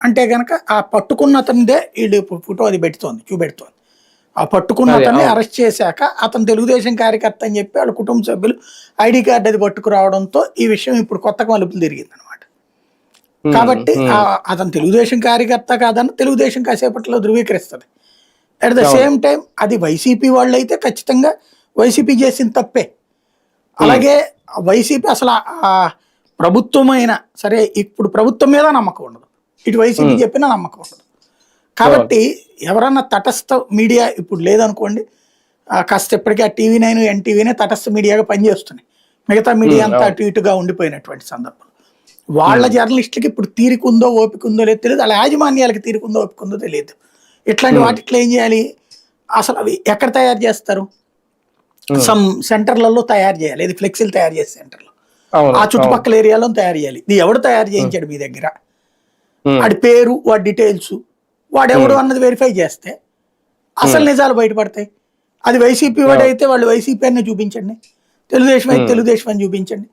అంటే గనక ఆ పట్టుకున్న అతనిదే వీళ్ళు ఫోటో అది చూపెడుతోంది. ఆ పట్టుకున్న అదే అతన్ని అవును. అరెస్ట్ చేశాక అతను తెలుగుదేశం కార్యకర్త అని చెప్పి వాళ్ళ కుటుంబ సభ్యులు ఐడీ కార్డు అది పట్టుకురావడంతో ఈ విషయం ఇప్పుడు కొత్తగా మలుపులు తిరిగిందనమాట. హ్మ్. కాబట్టి హ్మ్. అతను తెలుగుదేశం కార్యకర్త కాదని తెలుగుదేశం కాసేపట్లో ధృవీకరిస్తుంది. అట్ ద అవును. సేమ్ టైం అది వైసీపీ వాళ్ళైతే ఖచ్చితంగా వైసీపీ చేసిన తప్పే. హ్మ్. అలాగే వైసీపీ అసలు ప్రభుత్వమైనా సరే ఇప్పుడు ప్రభుత్వం మీద నమ్మకం ఉండదు. ఇటు వైసీపీ హ్మ్. చెప్పినా నమ్మకం ఉండదు. అవును. కాబట్టి ఎవరన్నా తటస్థ మీడియా ఇప్పుడు లేదనుకోండి, కాస్త ఇప్పటికీ ఆ టీవీ9, ఎన్టీవీనే తటస్థ మీడియాగా పనిచేస్తున్నాయి. మిగతా మీడియా హ్మ్. అంతా అవును. అటు ఇటుగా ఉండిపోయినటువంటి సందర్భం. వాళ్ళ హ్మ్. జర్నలిస్టులకి ఇప్పుడు తీరికుందో, ఓపికుందో లేదో తెలీదు. ఆళ్ళ యాజమాన్యాలకి తీరికుందో, ఓపికుందో తెలీదు. ఇట్లాంటి హ్మ్. వాటిట్లో ఏం చేయాలి? అసలు అవి ఎక్కడ తయారు చేస్తారు? హ్మ్. సమ్ సెంటర్‌లలో తయారు చేయాలి. ఏది ఫ్లెక్సీలు తయారు చేసే సెంటర్‌లో. అవును. ఆ అవును. చుట్టుపక్కల ఏరియాలో తయారు చేయాలి. ఇది ఎవడు తయారు హ్మ్. చేయించాడు మీ దగ్గర? హ్మ్. ఆడి పేరు, వాడి డీటెయిల్సు, వాడెవడు హ్మ్. అన్నది వెరిఫై చేస్తే అసలు హ్మ్. నిజాలు బయటపడతాయి. అది వైసీపీ అవును. వాడైతే వాళ్ళు వైసీపీ అనే చూపించండి. తెలుగుదేశం అయితే హ్మ్. తెలుగుదేశం అని చూపించండి.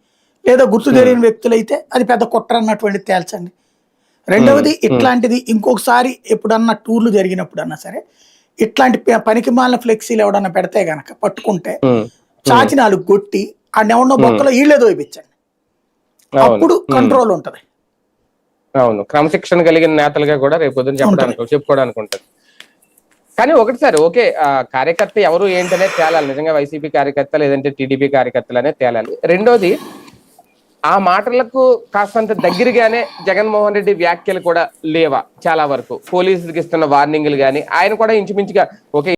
లేదా గుర్తు హ్మ్. తెలియని వ్యక్తులైతే అది పెద్ద కుట్ర అన్నటువంటిది తేల్చండి. హ్మ్. రెండవది హ్మ్. ఇట్లాంటిది ఇంకొకసారి ఎప్పుడన్నా టూర్‌లు జరిగినప్పుడన్నా సరే, ఇట్లాంటి పనికిమాలిన ఫ్లెక్సీలు ఎవడన్నా పెడితే గనక పట్టుకుంటే, హ్మ్. హ్మ్. చాచి 4 కొట్టి ఆడనెవడినో హ్మ్. బొక్కలో ఈళ్ళే దోయిపిచ్చండి. అవును. అప్పుడు హ్మ్. కంట్రోల్ ఉంటది. అవును. క్రమశిక్షణ కలిగిన నేతలుగా కూడా రేపొద్దున ఉంటది. చెప్పుకోవడానికి ఉంటది. కానీ ఒకటి సార్ ఓకే. కార్యకర్త ఎవరు ఏంటనేది తేలాలి. నిజంగా వైసీపీ కార్యకర్త లేదంటే టీడీపీ కార్యకర్తలనేది తేలాలి. రెండోది ఆ మాటలకు కాస్తంత దగ్గరగానే జగన్మోహన్ రెడ్డి వ్యాఖ్యలు కూడా లేవా చాలా వరకు? పోలీసులకి ఇస్తున్న వార్నింగ్‌లు గాని, ఆయన కూడా ఇంచుమించుగా ఓకే.